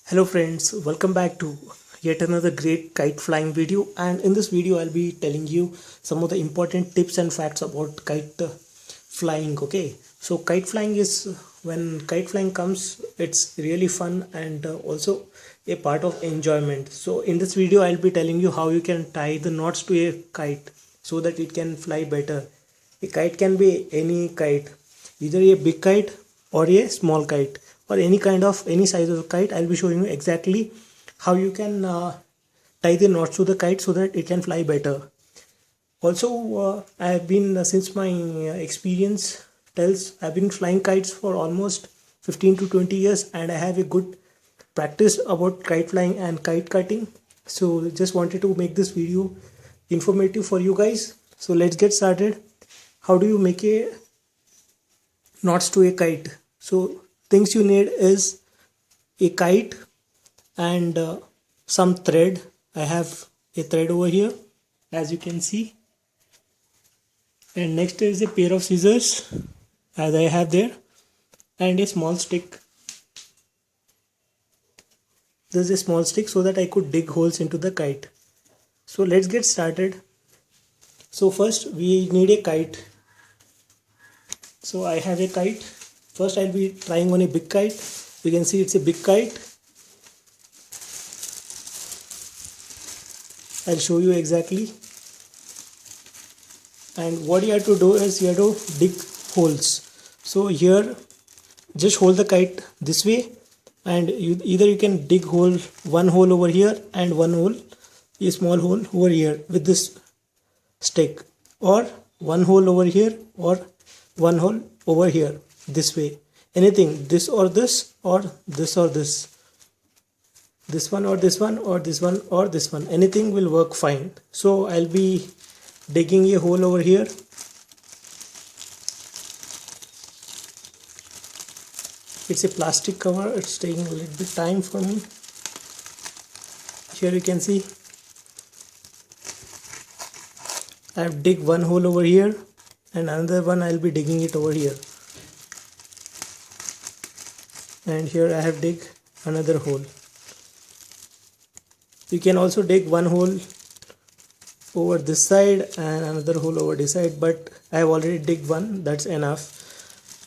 Hello friends, welcome back to yet another great kite flying video, and in this video I'll be telling you some of the important tips and facts about kite flying. Okay, so kite flying is when kite flying comes, it's really fun and also a part of enjoyment. So in this video I'll be telling you how you can tie the knots to a kite so that it can fly better. A kite can be any kite, either a big kite or a small kite or any kind of any size of kite. I'll be showing you exactly how you can tie the knots to the kite so that it can fly better. Also, I have been since my experience tells, I've been flying kites for almost 15 to 20 years and I have a good practice about kite flying and kite cutting. So just wanted to make this video informative for you guys. So let's get started. How do you make a knots to a kite? So things you need is a kite and some thread. I have a thread over here, as you can see, and next is a pair of scissors, as I have there, and a small stick. This is a small stick so that I could dig holes into the kite. So let's get started. So first we need a kite. So I have a kite. First I'll be trying on a big kite. You can see it's a big kite. I'll show you exactly. And what you have to do is you have to dig holes. So here just hold the kite this way, and either you can dig one hole over here and one hole, a small hole over here with this stick, or one hole over here or one hole over here, this way. Anything, this or this or this or this one or this one or this one or this one, anything will work fine. So I'll be digging a hole over here. It's a plastic cover, it's taking a little bit time for me. Here you can see I've dig one hole over here and another one I'll be digging it over here, and here I have dig another hole. You can also dig one hole over this side and another hole over this side, but I have already dig one, that's enough.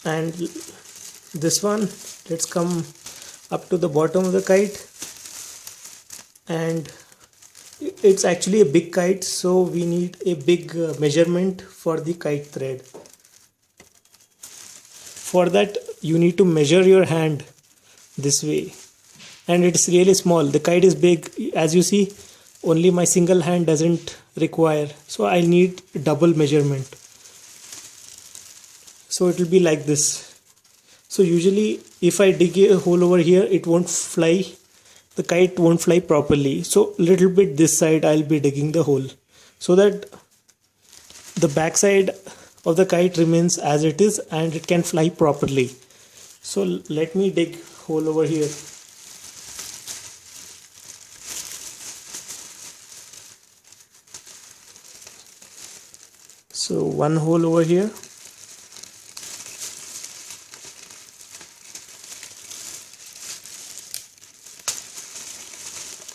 And this one, let's come up to the bottom of the kite, and it's actually a big kite, so we need a big measurement for the kite thread. For that you need to measure your hand this way, and it's really small. The kite is big, as you see, only my single hand doesn't require, so I need double measurement. So it will be like this. So usually if I dig a hole over here, it won't fly, the kite won't fly properly. So little bit this side I'll be digging the hole so that the back side of the kite remains as it is and it can fly properly. So let me dig hole over here. So one hole over here,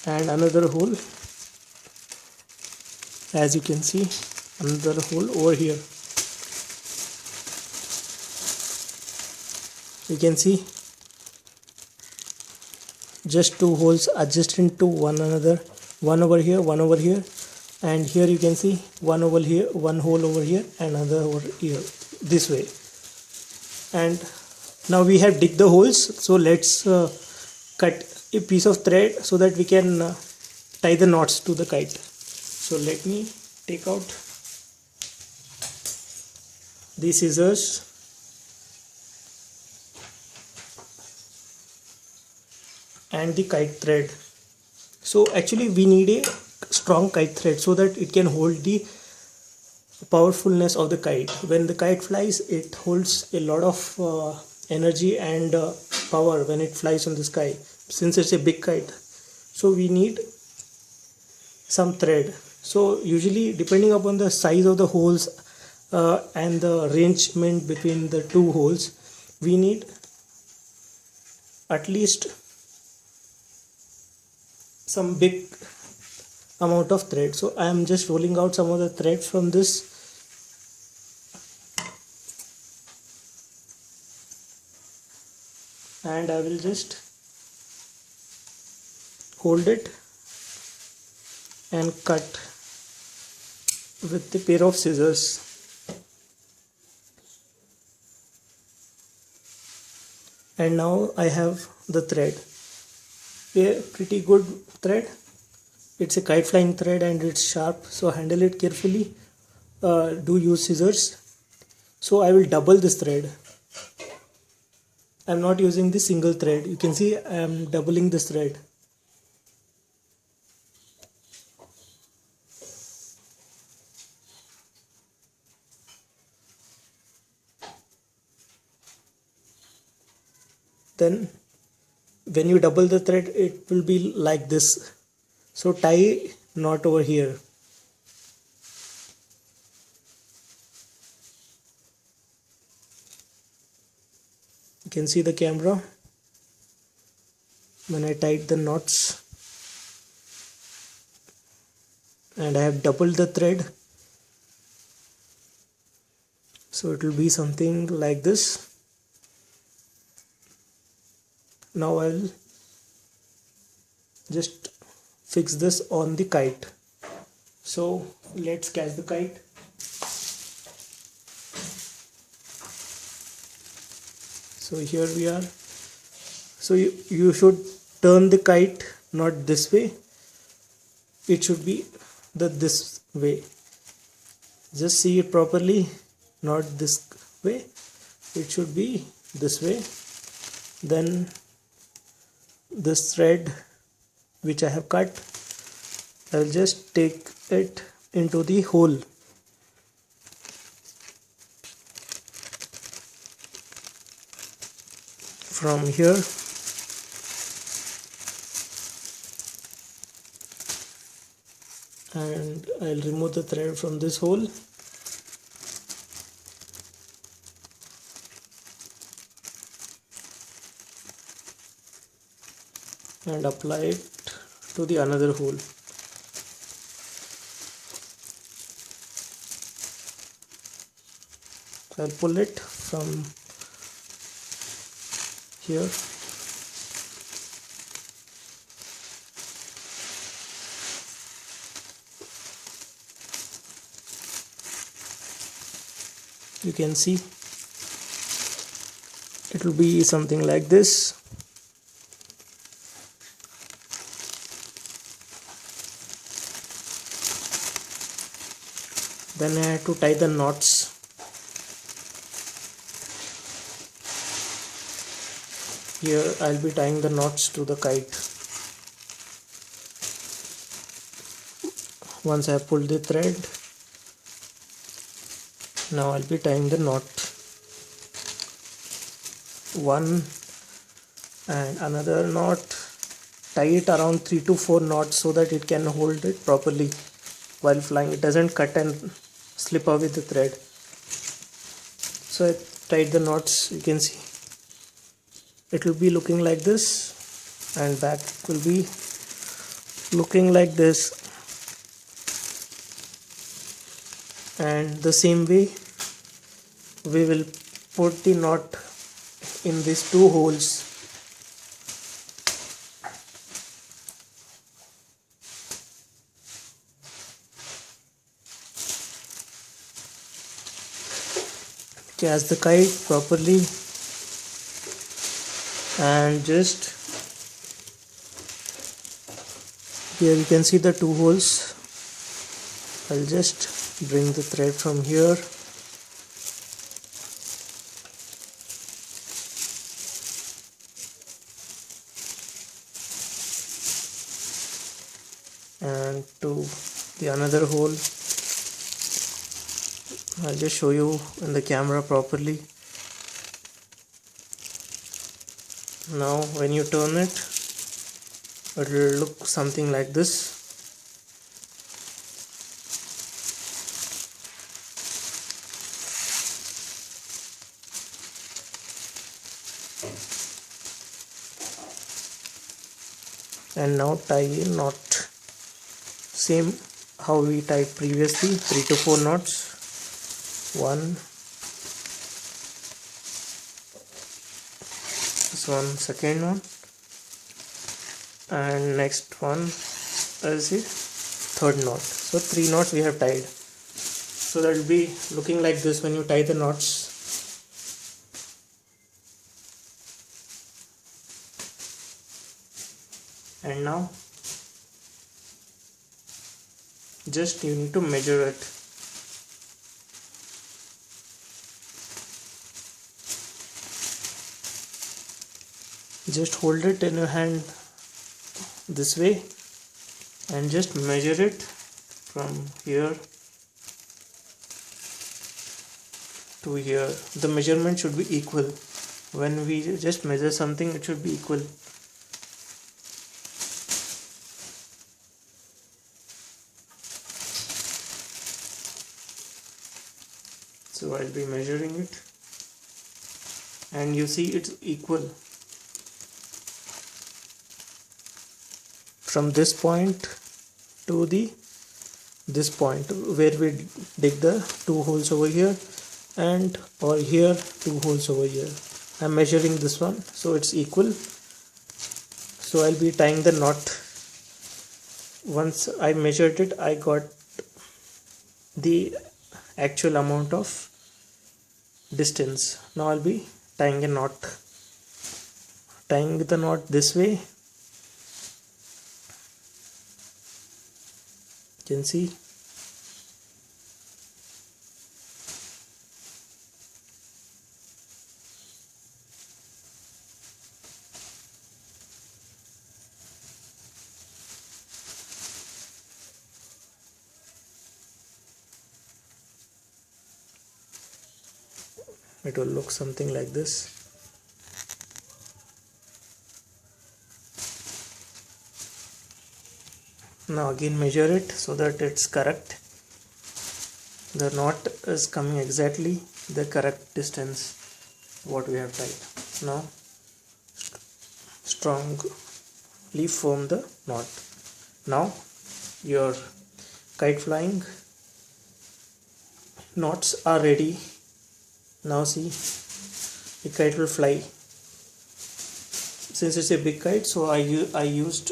and another hole, as you can see, another hole over here. You can see just two holes adjacent to one another, one over here, one over here, and here you can see one over here, one hole over here and another over here, this way. And now we have dig the holes, so let's cut a piece of thread so that we can tie the knots to the kite. So let me take out the scissors and the kite thread. So actually we need a strong kite thread so that it can hold the powerfulness of the kite. When the kite flies, it holds a lot of energy and power when it flies on the sky, since it's a big kite. So we need some thread. So usually, depending upon the size of the holes and the arrangement between the two holes, we need at least some big amount of thread. So I am just rolling out some of the threads from this. And I will just hold it and cut with the pair of scissors. And now I have the thread, a pretty good thread. It's a kite flying thread and it's sharp, so handle it carefully. Do use scissors. So I will double this thread. I'm not using the single thread. You can see I am doubling this thread. Then when you double the thread, it will be like this. So tie knot over here. You can see the camera when I tied the knots, and I have doubled the thread, so it will be something like this. Now I'll just fix this on the kite. So let's catch the kite. So here we are. So you should turn the kite not this way, it should be this way. Just see it properly, not this way, it should be this way. Then this thread which I have cut, I will just take it into the hole. From here, and I'll remove the thread from this hole. And apply it to the another hole. I'll pull it from here. You can see it will be something like this. Then I have to tie the knots. Here I'll be tying the knots to the kite. Once I have pulled the thread, now I'll be tying the knot. One and another knot. Tie it around 3 to 4 knots so that it can hold it properly while flying. It doesn't cut and slip away the thread. So I tied the knots. You can see it will be looking like this, and back will be looking like this. And the same way we will put the knot in these two holes. Catch the kite properly and just here you can see the two holes. I'll just bring the thread from here and to the another hole. I'll just show you in the camera properly. Now when you turn it, it will look something like this. and now tie a knot. Same how we tied previously, 3 to 4 knots. One, this one second one, and next one is the third knot. So 3 knots we have tied. So that will be looking like this when you tie the knots. And now just you need to measure it. Just hold it in your hand this way and just measure it from here to here. The measurement should be equal. When we just measure something, it should be equal. So I'll be measuring it, and you see it's equal. From this point to this point where we dig the 2 holes over here, and or here 2 holes over here. I'm measuring this one, so it's equal. So I'll be tying the knot. Once I measured it, I got the actual amount of distance. Now I'll be tying a knot. Tying the knot this way. You can see it will look something like this. Now again measure it so that it's correct. The knot is coming exactly the correct distance what we have tied. Now strongly form the knot. Now your kite flying knots are ready. Now see, the kite will fly. Since it's a big kite, so I used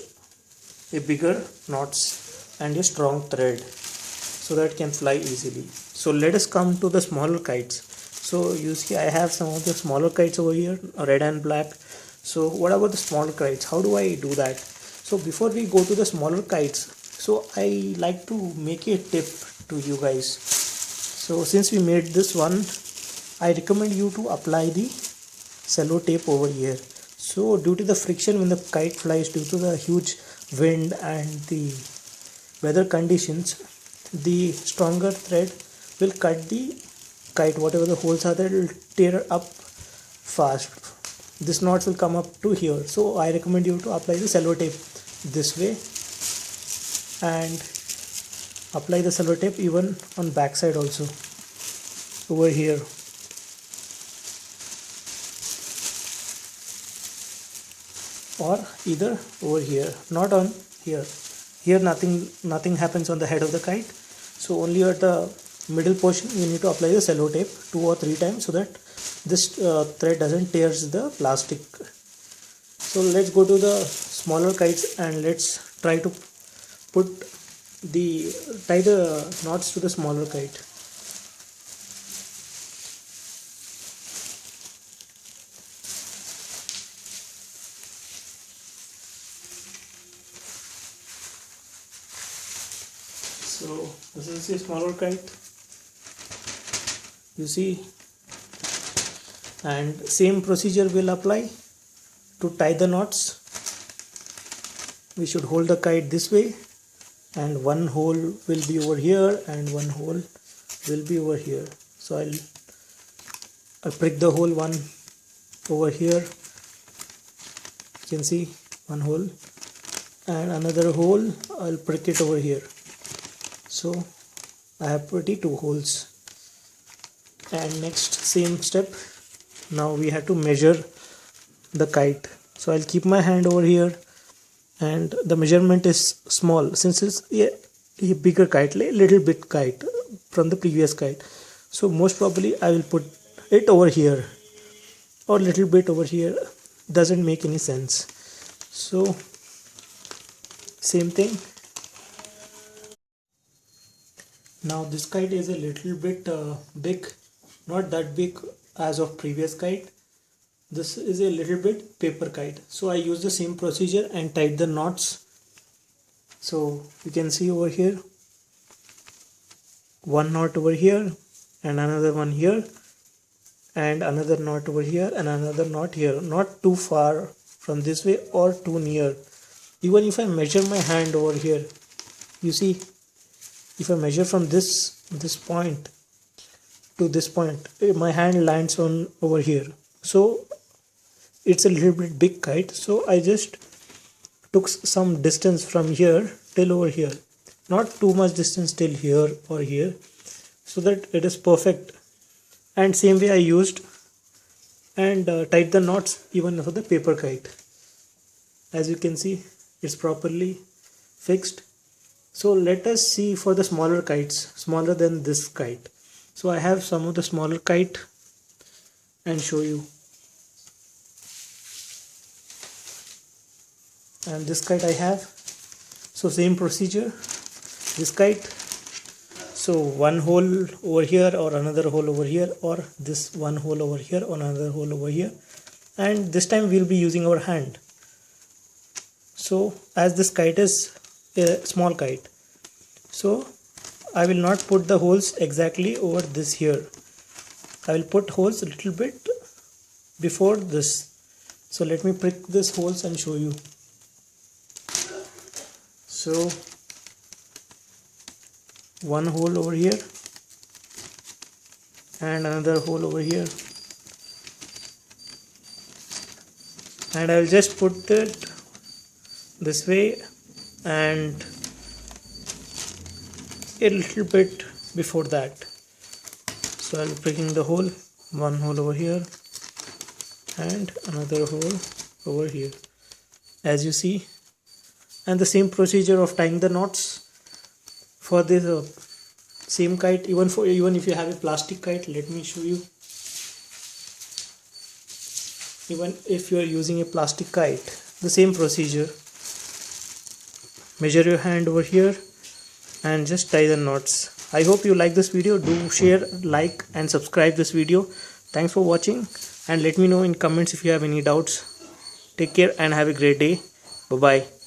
a bigger knots and a strong thread so that it can fly easily. So let us come to the smaller kites. So you see I have some of the smaller kites over here, red and black. So what about the smaller kites? How do I do that? So before we go to the smaller kites, so I like to make a tip to you guys. So since we made this one, I recommend you to apply the cello tape over here. So due to the friction when the kite flies, due to the huge wind and the weather conditions, the stronger thread will cut the kite. Whatever the holes are there, it will tear up fast. This knot will come up to here. So I recommend you to apply the cello tape this way and apply the cello tape even on back side also over here. Or either over here, not on here. Here nothing happens on the head of the kite. So only at the middle portion you need to apply the cello tape 2 or 3 times so that this thread doesn't tears the plastic. So let's go to the smaller kites and let's try to tie the knots to the smaller kite. So this is a smaller kite, you see, and same procedure will apply to tie the knots. We should hold the kite this way, and one hole will be over here and one hole will be over here. So I'll prick the hole one over here. You can see one hole, and another hole I'll prick it over here. So I have pretty 2 holes. And next same step, now we have to measure the kite. So I'll keep my hand over here and the measurement is small since it's a bigger kite, a little bit kite from the previous kite. So most probably I will put it over here or little bit over here. Doesn't make any sense. So same thing. Now this kite is a little bit big, not that big as of previous kite. This is a little bit paper kite, so I use the same procedure and tied the knots. So you can see over here, one knot over here and another one here and another knot over here and another knot here, not too far from this way or too near. Even if I measure my hand over here, you see, if I measure from this point to this point, my hand lands on over here. So it's a little bit big kite, so I just took some distance from here till over here, not too much distance till here or here, so that it is perfect. And same way I used and tied the knots even for the paper kite. As you can see, it's properly fixed. So let us see for the smaller kites, smaller than this kite. So I have some of the smaller kite and show you. And this kite I have. So same procedure. This kite. So one hole over here or another hole over here, or this one hole over here or another hole over here. And this time we'll be using our hand. So as this kite is a small kite, so I will not put the holes exactly over this here. I will put holes a little bit before this. So let me prick this holes and show you. So one hole over here and another hole over here, and I will just put it this way and a little bit before that. So I'll be pricking the hole, one hole over here and another hole over here, as you see. And the same procedure of tying the knots for this same kite, even if you have a plastic kite. Let me show you. Even if you are using a plastic kite, the same procedure. Measure your hand over here and just tie the knots. I hope you like this video. Do share, like and subscribe this video. Thanks for watching, and let me know in comments if you have any doubts. Take care and have a great day. Bye bye.